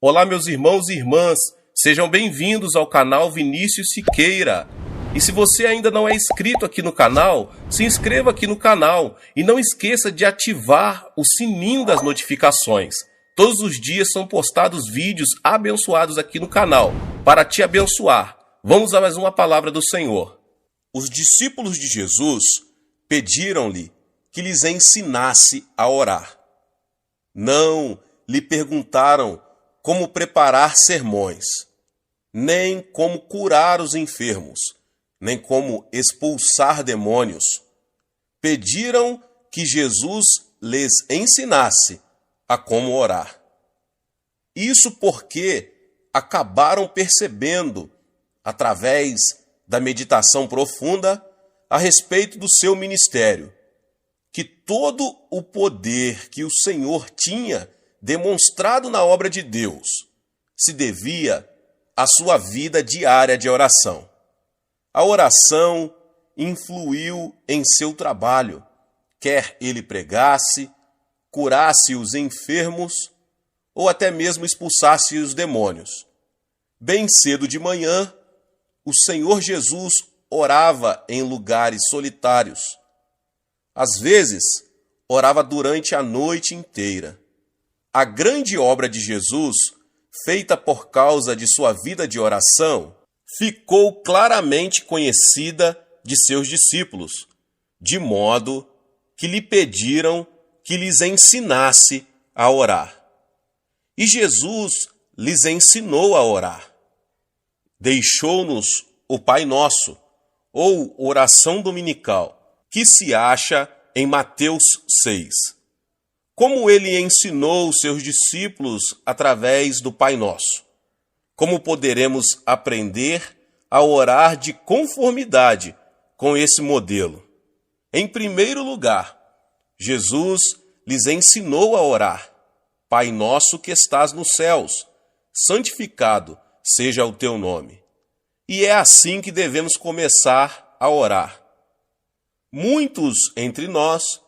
Olá, meus irmãos e irmãs, sejam bem-vindos ao canal Vinícius Siqueira. E se você ainda não é inscrito aqui no canal, se inscreva aqui no canal e não esqueça de ativar o sininho das notificações. Todos os dias são postados vídeos abençoados aqui no canal, para te abençoar. Vamos a mais uma palavra do Senhor. Os discípulos de Jesus pediram-lhe que lhes ensinasse a orar. Não lhe perguntaram como preparar sermões, nem como curar os enfermos, nem como expulsar demônios. Pediram que Jesus lhes ensinasse a como orar. Isso porque acabaram percebendo, através da meditação profunda a respeito do seu ministério, que todo o poder que o Senhor tinha demonstrado na obra de Deus se devia à sua vida diária de oração. A oração influiu em seu trabalho, quer ele pregasse, curasse os enfermos ou até mesmo expulsasse os demônios. Bem cedo de manhã, o Senhor Jesus orava em lugares solitários. Às vezes, orava durante a noite inteira. A grande obra de Jesus, feita por causa de sua vida de oração, ficou claramente conhecida de seus discípulos, de modo que lhe pediram que lhes ensinasse a orar. E Jesus lhes ensinou a orar. Deixou-nos o Pai Nosso, ou oração dominical, que se acha em Mateus 6. Como ele ensinou os seus discípulos através do Pai Nosso? Como poderemos aprender a orar de conformidade com esse modelo? Em primeiro lugar, Jesus lhes ensinou a orar. Pai nosso que estás nos céus, santificado seja o teu nome. E é assim que devemos começar a orar. Muitos entre nós,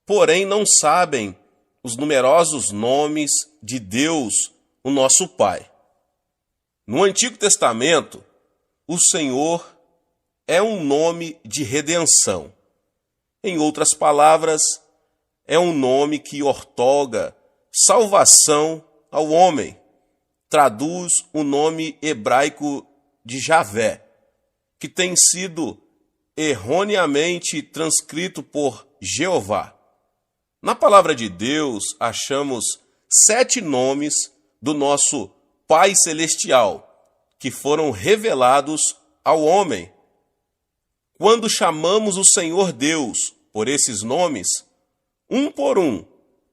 porém, não sabem os numerosos nomes de Deus, o nosso Pai. No Antigo Testamento, o Senhor é um nome de redenção. Em outras palavras, é um nome que outorga salvação ao homem. Traduz o nome hebraico de Javé, que tem sido erroneamente transcrito por Jeová. Na palavra de Deus, achamos 7 nomes do nosso Pai Celestial, que foram revelados ao homem. Quando chamamos o Senhor Deus por esses nomes, um por um,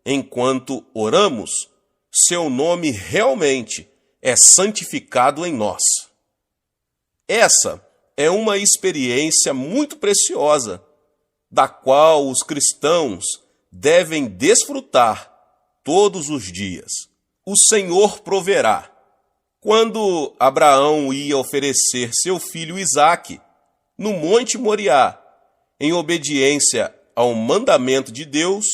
enquanto oramos, seu nome realmente é santificado em nós. Essa é uma experiência muito preciosa, da qual os cristãos devem desfrutar todos os dias. O Senhor proverá. Quando Abraão ia oferecer seu filho Isaque no Monte Moriá, em obediência ao mandamento de Deus,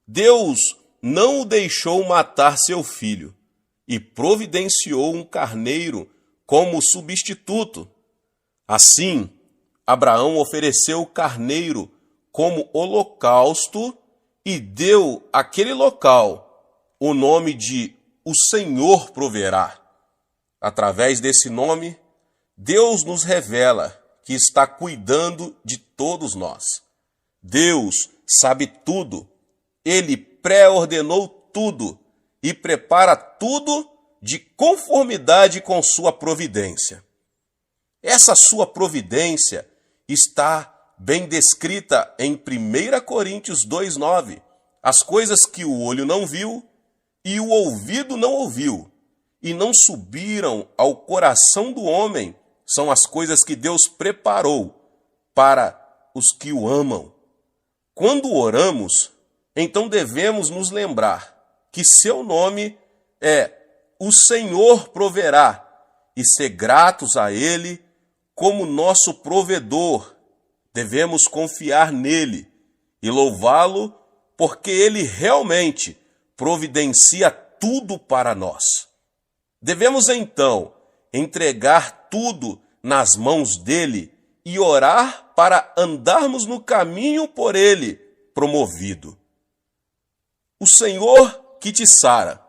Deus não o deixou matar seu filho e providenciou um carneiro como substituto. Assim, Abraão ofereceu o carneiro como holocausto e deu àquele local o nome de O Senhor Proverá. Através desse nome, Deus nos revela que está cuidando de todos nós. Deus sabe tudo, Ele pré-ordenou tudo e prepara tudo de conformidade com sua providência. Essa sua providência está bem descrita em 1 Coríntios 2,9. As coisas que o olho não viu e o ouvido não ouviu e não subiram ao coração do homem são as coisas que Deus preparou para os que o amam. Quando oramos, então devemos nos lembrar que seu nome é O Senhor Proverá e ser gratos a Ele como nosso provedor. Devemos confiar nele e louvá-lo porque ele realmente providencia tudo para nós. Devemos então entregar tudo nas mãos dele e orar para andarmos no caminho por ele promovido. O Senhor que te sara.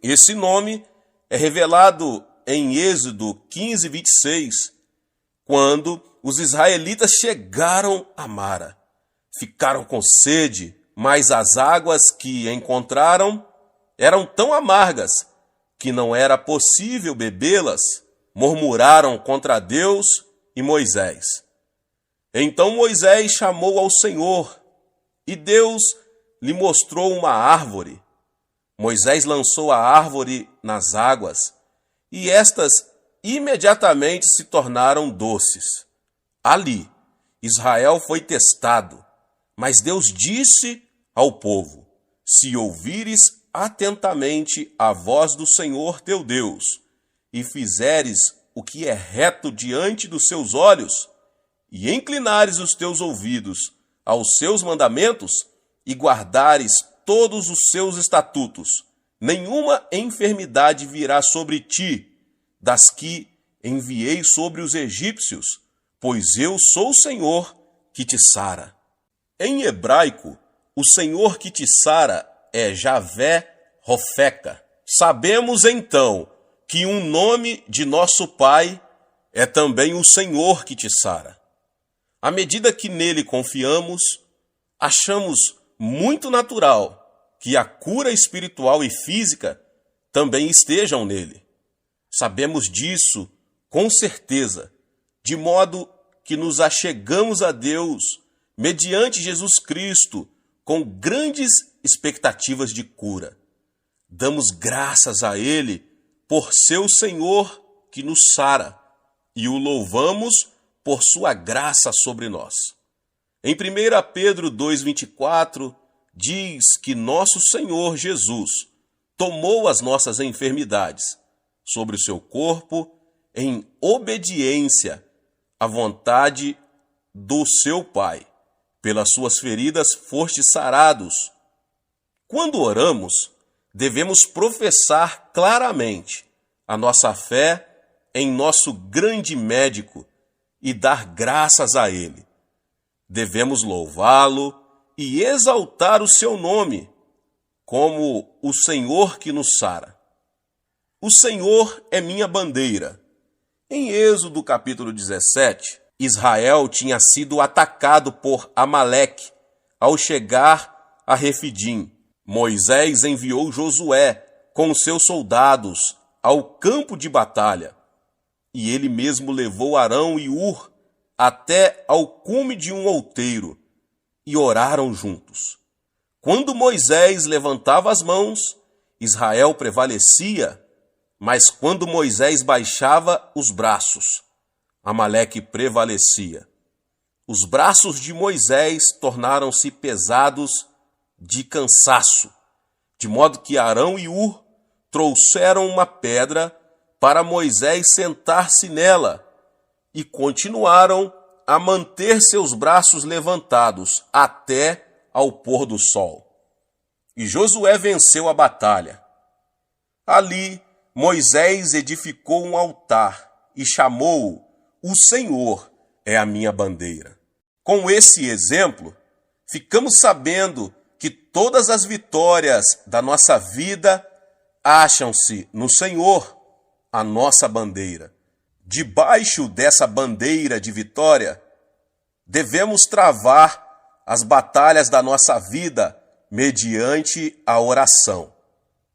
Esse nome é revelado em Êxodo 15, 26, quando os israelitas chegaram a Mara. Ficaram com sede, mas as águas que encontraram eram tão amargas que não era possível bebê-las. Murmuraram contra Deus e Moisés. Então Moisés chamou ao Senhor, e Deus lhe mostrou uma árvore. Moisés lançou a árvore nas águas, e estas imediatamente se tornaram doces. Ali, Israel foi testado, mas Deus disse ao povo: se ouvires atentamente a voz do Senhor teu Deus, e fizeres o que é reto diante dos seus olhos, e inclinares os teus ouvidos aos seus mandamentos, e guardares todos os seus estatutos, nenhuma enfermidade virá sobre ti, das que enviei sobre os egípcios, pois eu sou o Senhor que te sara. Em hebraico, o Senhor que te sara é Javé Rofeca. Sabemos então que um nome de nosso Pai é também o Senhor que te sara. À medida que nele confiamos, achamos muito natural que a cura espiritual e física também estejam nele. Sabemos disso com certeza, de modo que nos achegamos a Deus mediante Jesus Cristo com grandes expectativas de cura. Damos graças a Ele por ser o Senhor que nos sara e o louvamos por sua graça sobre nós. Em 1 Pedro 2,24, diz que nosso Senhor Jesus tomou as nossas enfermidades sobre o seu corpo em obediência à vontade do seu Pai. Pelas suas feridas fostes sarados. Quando oramos, devemos professar claramente a nossa fé em nosso grande médico e dar graças a Ele. Devemos louvá-lo e exaltar o seu nome como o Senhor que nos sara. O Senhor é minha bandeira. Em Êxodo capítulo 17, Israel tinha sido atacado por Amaleque ao chegar a Refidim. Moisés enviou Josué com seus soldados ao campo de batalha, e ele mesmo levou Arão e Ur até ao cume de um outeiro, e oraram juntos. Quando Moisés levantava as mãos, Israel prevalecia, mas quando Moisés baixava os braços, Amaleque prevalecia. Os braços de Moisés tornaram-se pesados de cansaço, de modo que Arão e Ur trouxeram uma pedra para Moisés sentar-se nela e continuaram a manter seus braços levantados até ao pôr do sol. E Josué venceu a batalha. Ali, Moisés edificou um altar e chamou-o: O Senhor é a minha bandeira. Com esse exemplo, ficamos sabendo que todas as vitórias da nossa vida acham-se no Senhor, a nossa bandeira. Debaixo dessa bandeira de vitória, devemos travar as batalhas da nossa vida mediante a oração.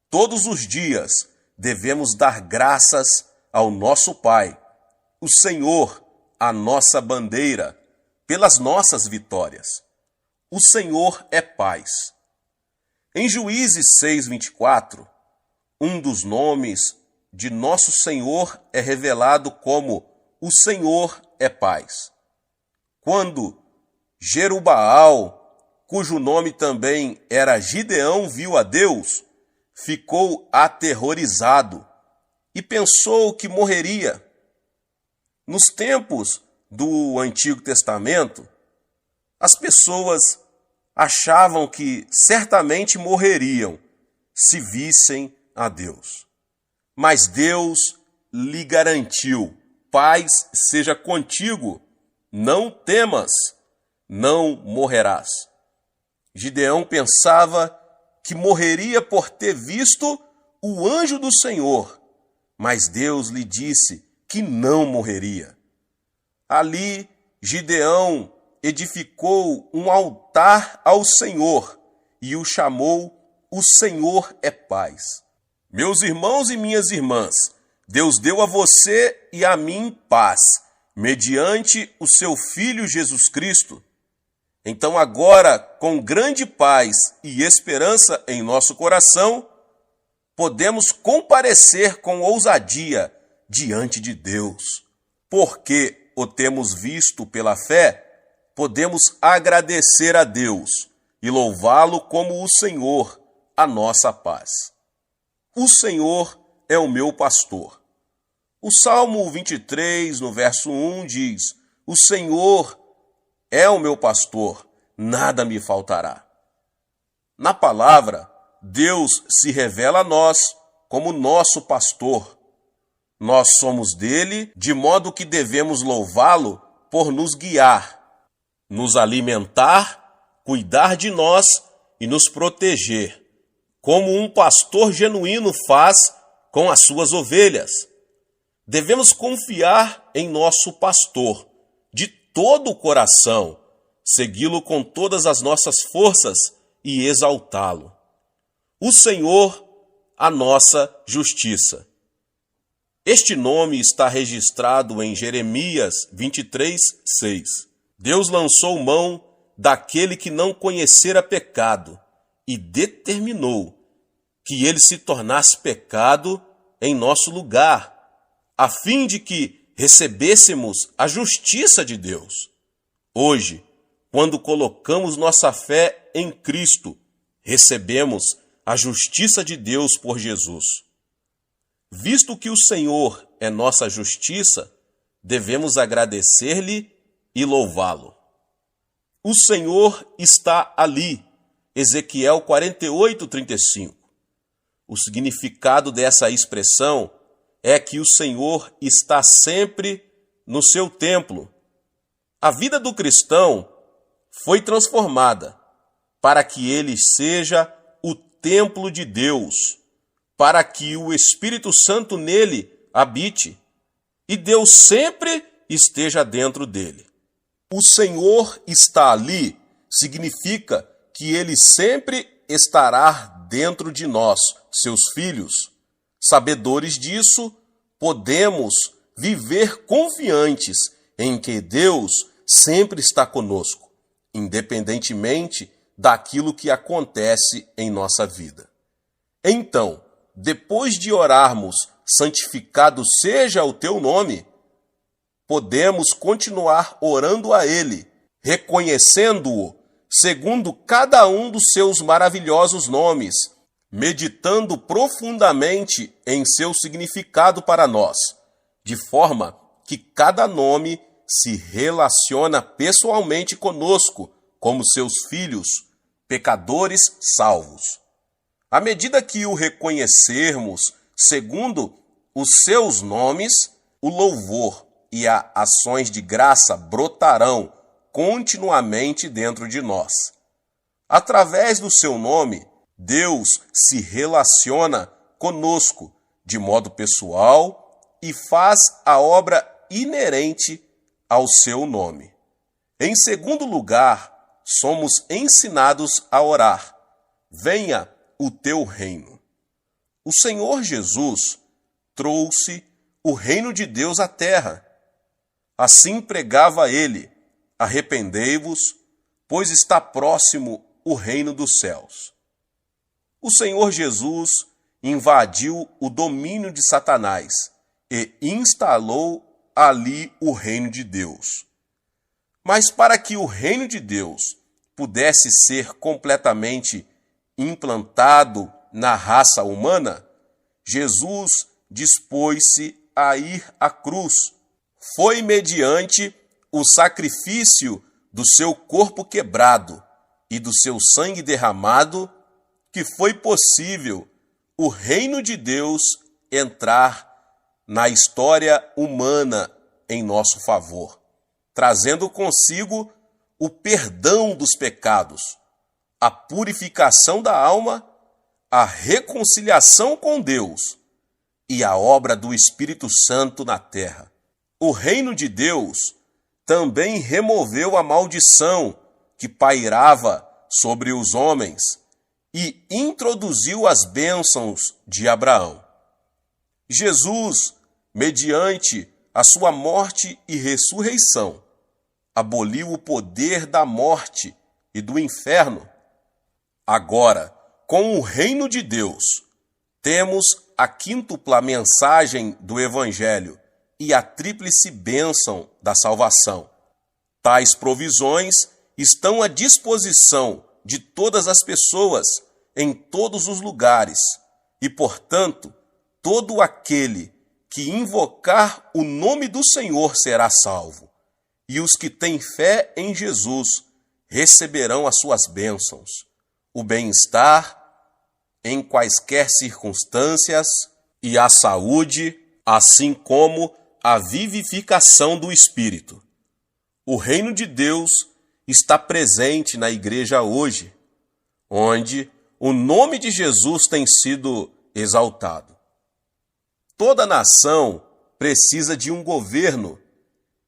Todos os dias devemos dar graças ao nosso Pai, o Senhor, a nossa bandeira, pelas nossas vitórias. O Senhor é paz. Em Juízes 6:24, um dos nomes de nosso Senhor é revelado como o Senhor é paz. Quando Jerubaal, cujo nome também era Gideão, viu a Deus, ficou aterrorizado e pensou que morreria. Nos tempos do Antigo Testamento, as pessoas achavam que certamente morreriam se vissem a Deus. Mas Deus lhe garantiu: paz seja contigo, não temas, não morrerás. Gideão pensava que morreria por ter visto o anjo do Senhor, mas Deus lhe disse que não morreria. Ali, Gideão edificou um altar ao Senhor e o chamou "O Senhor é Paz". Meus irmãos e minhas irmãs, Deus deu a você e a mim paz, mediante o seu Filho Jesus Cristo. Então agora, com grande paz e esperança em nosso coração, podemos comparecer com ousadia diante de Deus. Porque o temos visto pela fé, podemos agradecer a Deus e louvá-lo como o Senhor, a nossa paz. O Senhor é o meu pastor. O Salmo 23, no verso 1, diz: o Senhor é o meu pastor, nada me faltará. Na palavra, Deus se revela a nós como nosso pastor. Nós somos dele, de modo que devemos louvá-lo por nos guiar, nos alimentar, cuidar de nós e nos proteger, como um pastor genuíno faz com as suas ovelhas. Devemos confiar em nosso pastor de todo o coração, segui-lo com todas as nossas forças e exaltá-lo. O Senhor, a nossa justiça. Este nome está registrado em Jeremias 23, 6. Deus lançou mão daquele que não conhecera pecado e determinou que ele se tornasse pecado em nosso lugar, a fim de que recebêssemos a justiça de Deus. Hoje, quando colocamos nossa fé em Cristo, recebemos a justiça de Deus por Jesus. Visto que o Senhor é nossa justiça, devemos agradecer-lhe e louvá-lo. O Senhor está ali. Ezequiel 48, 35. O significado dessa expressão é que o Senhor está sempre no seu templo. A vida do cristão foi transformada para que ele seja o templo de Deus, para que o Espírito Santo nele habite e Deus sempre esteja dentro dele. O Senhor está ali significa que ele sempre estará dentro de nós, seus filhos. Sabedores disso, podemos viver confiantes em que Deus sempre está conosco, independentemente daquilo que acontece em nossa vida. Então, depois de orarmos, santificado seja o teu nome, podemos continuar orando a Ele, reconhecendo-o segundo cada um dos seus maravilhosos nomes, meditando profundamente em seu significado para nós, de forma que cada nome se relaciona pessoalmente conosco como seus filhos, pecadores salvos. À medida que o reconhecermos segundo os seus nomes, o louvor e as ações de graça brotarão continuamente dentro de nós. Através do seu nome, Deus se relaciona conosco de modo pessoal e faz a obra inerente ao seu nome. Em segundo lugar, somos ensinados a orar: venha o teu reino. O Senhor Jesus trouxe o reino de Deus à terra. Assim pregava ele: arrependei-vos, pois está próximo o reino dos céus. O Senhor Jesus invadiu o domínio de Satanás e instalou ali o reino de Deus. Mas para que o reino de Deus pudesse ser completamente implantado na raça humana, Jesus dispôs-se a ir à cruz. Foi mediante o sacrifício do seu corpo quebrado e do seu sangue derramado que foi possível o reino de Deus entrar na história humana em nosso favor, trazendo consigo o perdão dos pecados, a purificação da alma, a reconciliação com Deus e a obra do Espírito Santo na terra. O reino de Deus também removeu a maldição que pairava sobre os homens e introduziu as bênçãos de Abraão. Jesus, mediante a sua morte e ressurreição, aboliu o poder da morte e do inferno. Agora, com o reino de Deus, temos a quíntupla mensagem do Evangelho e a tríplice bênção da salvação. Tais provisões estão à disposição de todas as pessoas, em todos os lugares, e, portanto, todo aquele que invocar o nome do Senhor será salvo, e os que têm fé em Jesus receberão as suas bênçãos, o bem-estar em quaisquer circunstâncias e a saúde, assim como a vivificação do Espírito. O reino de Deus está presente na igreja hoje, onde o nome de Jesus tem sido exaltado. Toda nação precisa de um governo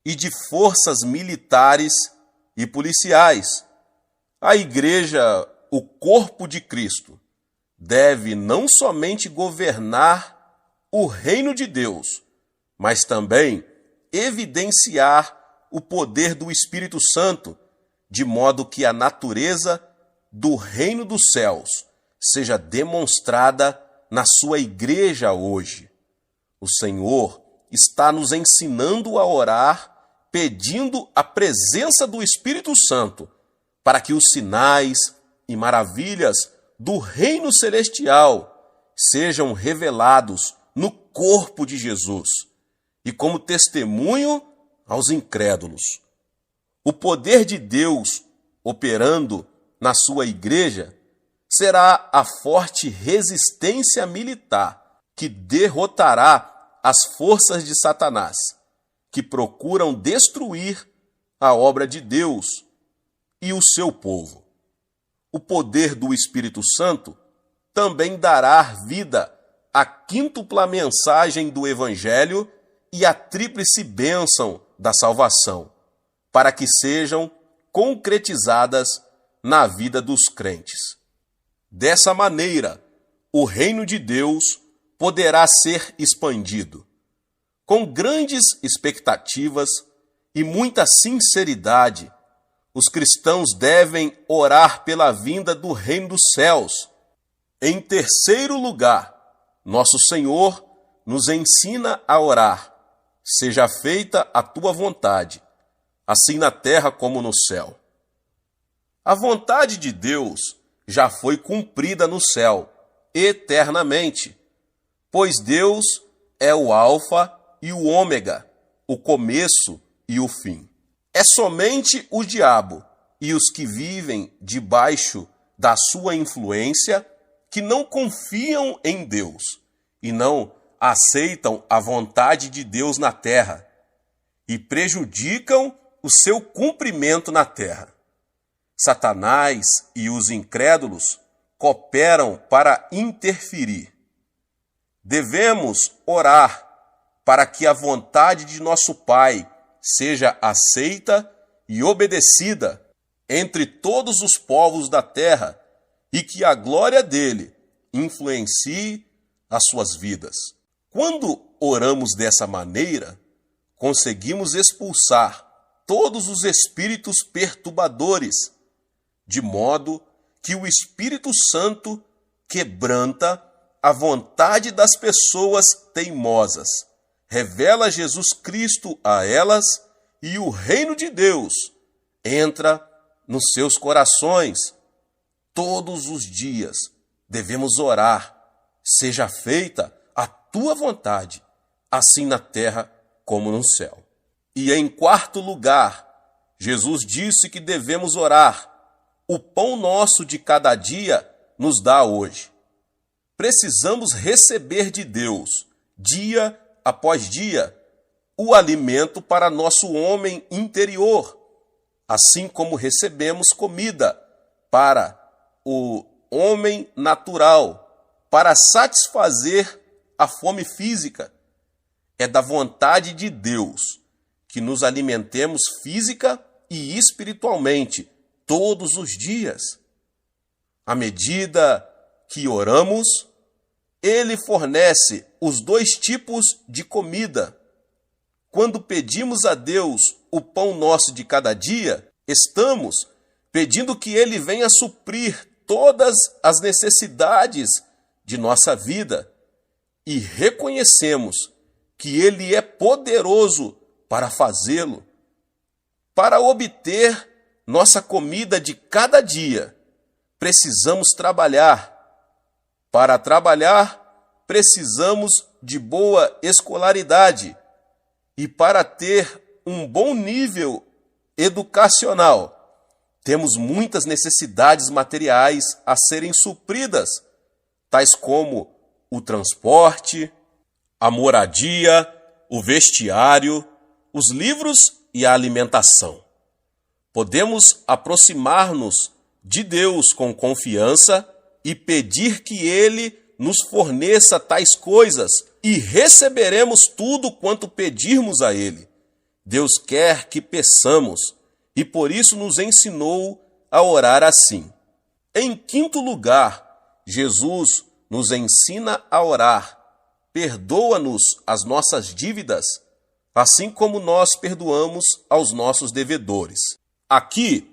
e de forças militares e policiais. A igreja, o corpo de Cristo, deve não somente governar o reino de Deus, mas também evidenciar o poder do Espírito Santo, de modo que a natureza do reino dos céus seja demonstrada na sua igreja hoje. O Senhor está nos ensinando a orar, pedindo a presença do Espírito Santo, para que os sinais e maravilhas do reino celestial sejam revelados no corpo de Jesus e como testemunho aos incrédulos. O poder de Deus operando na sua igreja será a forte resistência militar que derrotará as forças de Satanás, que procuram destruir a obra de Deus e o seu povo. O poder do Espírito Santo também dará vida à quíntupla mensagem do Evangelho e à tríplice bênção da salvação, para que sejam concretizadas na vida dos crentes. Dessa maneira, o reino de Deus poderá ser expandido. Com grandes expectativas e muita sinceridade, os cristãos devem orar pela vinda do reino dos céus. Em terceiro lugar, nosso Senhor nos ensina a orar: seja feita a tua vontade, assim na terra como no céu. A vontade de Deus já foi cumprida no céu, eternamente, pois Deus é o Alfa e o Ômega, o começo e o fim. É somente o diabo e os que vivem debaixo da sua influência que não confiam em Deus e não aceitam a vontade de Deus na terra e prejudicam o seu cumprimento na terra. Satanás e os incrédulos cooperam para interferir. Devemos orar para que a vontade de nosso Pai seja aceita e obedecida entre todos os povos da terra e que a glória dele influencie as suas vidas. Quando oramos dessa maneira, conseguimos expulsar todos os espíritos perturbadores, de modo que o Espírito Santo quebranta a vontade das pessoas teimosas, revela Jesus Cristo a elas e o reino de Deus entra nos seus corações. Todos os dias devemos orar: seja feita a tua vontade, assim na terra como no céu. E em quarto lugar, Jesus disse que devemos orar: o pão nosso de cada dia nos dá hoje. Precisamos receber de Deus dia após dia, o alimento para nosso homem interior, assim como recebemos comida para o homem natural, para satisfazer a fome física. É da vontade de Deus que nos alimentemos física e espiritualmente todos os dias. À medida que oramos, Ele fornece os dois tipos de comida. Quando pedimos a Deus o pão nosso de cada dia, estamos pedindo que Ele venha suprir todas as necessidades de nossa vida e reconhecemos que Ele é poderoso para fazê-lo. Para obter nossa comida de cada dia, precisamos trabalhar. Para trabalhar, precisamos de boa escolaridade. E para ter um bom nível educacional, temos muitas necessidades materiais a serem supridas, tais como o transporte, a moradia, o vestiário, os livros e a alimentação. Podemos aproximar-nos de Deus com confiança e pedir que Ele nos forneça tais coisas e receberemos tudo quanto pedirmos a Ele. Deus quer que peçamos e por isso nos ensinou a orar assim. Em quinto lugar, Jesus nos ensina a orar. Perdoa-nos as nossas dívidas, assim como nós perdoamos aos nossos devedores. Aqui,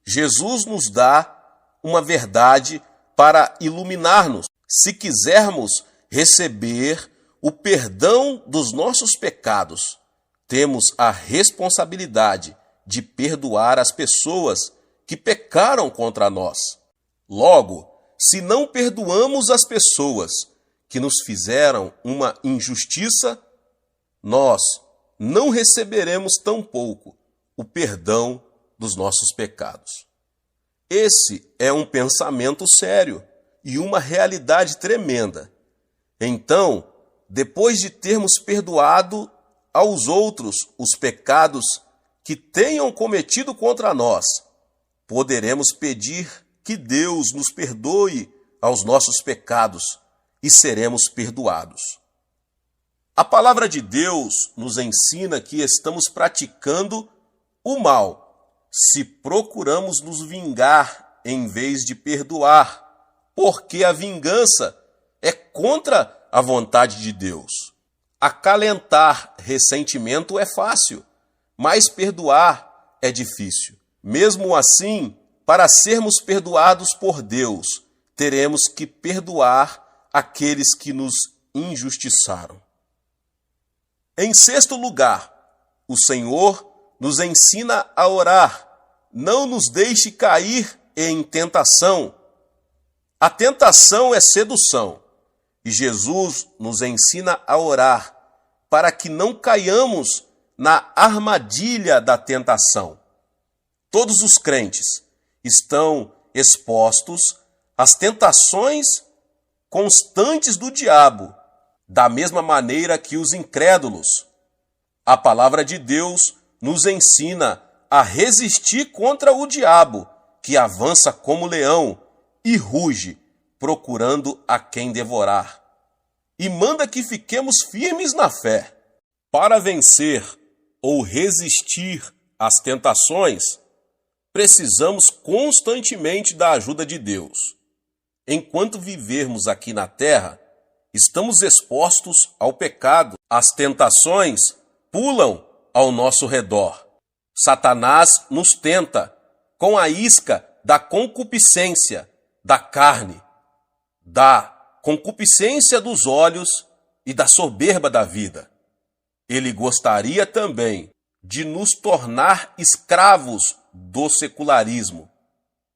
Jesus nos dá uma verdade para iluminar-nos. Se quisermos receber o perdão dos nossos pecados, temos a responsabilidade de perdoar as pessoas que pecaram contra nós. Logo, se não perdoamos as pessoas que nos fizeram uma injustiça, nós não receberemos tampouco o perdão dos nossos pecados. Esse é um pensamento sério e uma realidade tremenda. Então, depois de termos perdoado aos outros os pecados que tenham cometido contra nós, poderemos pedir que Deus nos perdoe aos nossos pecados e seremos perdoados. A palavra de Deus nos ensina que estamos praticando o mal se procuramos nos vingar em vez de perdoar, porque a vingança é contra a vontade de Deus. Acalentar ressentimento é fácil, mas perdoar é difícil. Mesmo assim, para sermos perdoados por Deus, teremos que perdoar aqueles que nos injustiçaram. Em sexto lugar, o Senhor nos ensina a orar. Não nos deixe cair em tentação. A tentação é sedução, e Jesus nos ensina a orar para que não caiamos na armadilha da tentação. Todos os crentes estão expostos às tentações constantes do diabo, da mesma maneira que os incrédulos. A palavra de Deus nos ensina a resistir contra o diabo, que avança como leão e ruge, procurando a quem devorar. E manda que fiquemos firmes na fé. Para vencer ou resistir às tentações, precisamos constantemente da ajuda de Deus. Enquanto vivermos aqui na terra, estamos expostos ao pecado. As tentações pulam ao nosso redor. Satanás nos tenta com a isca da concupiscência da carne, da concupiscência dos olhos e da soberba da vida. Ele gostaria também de nos tornar escravos do secularismo.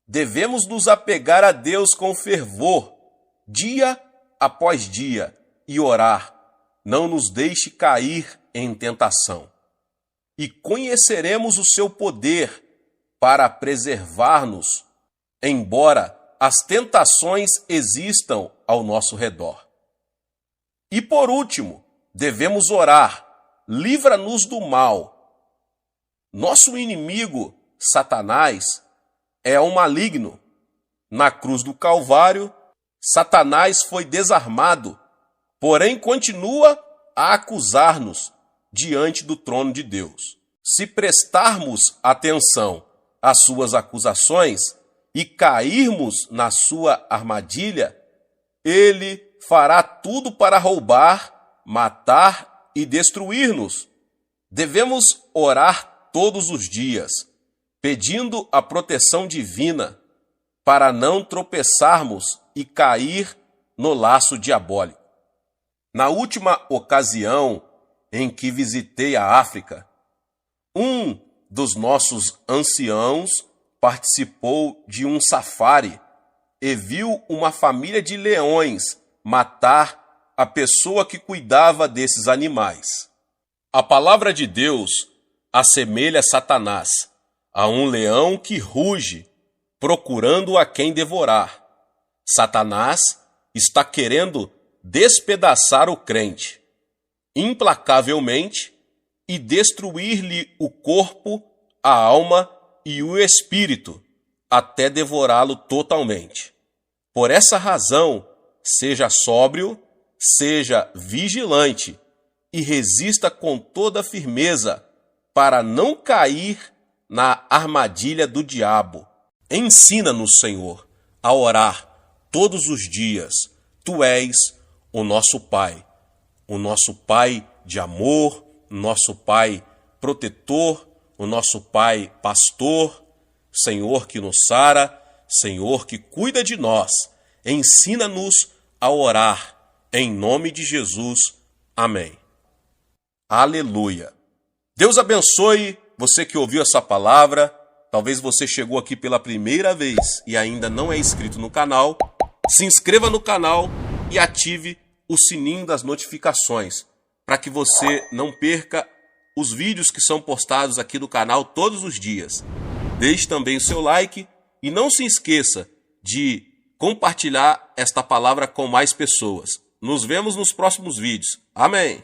Devemos nos apegar a Deus com fervor, dia após dia, e orar. Não nos deixe cair em tentação. E conheceremos o seu poder para preservar-nos, embora as tentações existam ao nosso redor. E por último, devemos orar, livra-nos do mal. Nosso inimigo, Satanás, é um maligno. Na cruz do Calvário, Satanás foi desarmado, porém continua a acusar-nos diante do trono de Deus. Se prestarmos atenção às suas acusações e cairmos na sua armadilha, ele fará tudo para roubar, matar e destruir-nos. Devemos orar todos os dias, pedindo a proteção divina para não tropeçarmos e cair no laço diabólico. Na última ocasião em que visitei a África, um dos nossos anciãos participou de um safari e viu uma família de leões matar a pessoa que cuidava desses animais. A palavra de Deus assemelha Satanás a um leão que ruge, procurando a quem devorar. Satanás está querendo despedaçar o crente, implacavelmente, e destruir-lhe o corpo, a alma e o espírito, até devorá-lo totalmente. Por essa razão, seja sóbrio, seja vigilante e resista com toda firmeza para não cair na armadilha do diabo. Ensina-nos, Senhor, a orar todos os dias. Tu és o nosso Pai de amor, nosso Pai protetor, o nosso Pai pastor, Senhor que nos sara, Senhor que cuida de nós. Ensina-nos a orar, em nome de Jesus. Amém. Aleluia. Deus abençoe você que ouviu essa palavra. Talvez você chegou aqui pela primeira vez e ainda não é inscrito no canal. Se inscreva no canal e ative o sininho das notificações, para que você não perca os vídeos que são postados aqui no canal todos os dias. Deixe também o seu like e não se esqueça de compartilhar esta palavra com mais pessoas. Nos vemos nos próximos vídeos. Amém!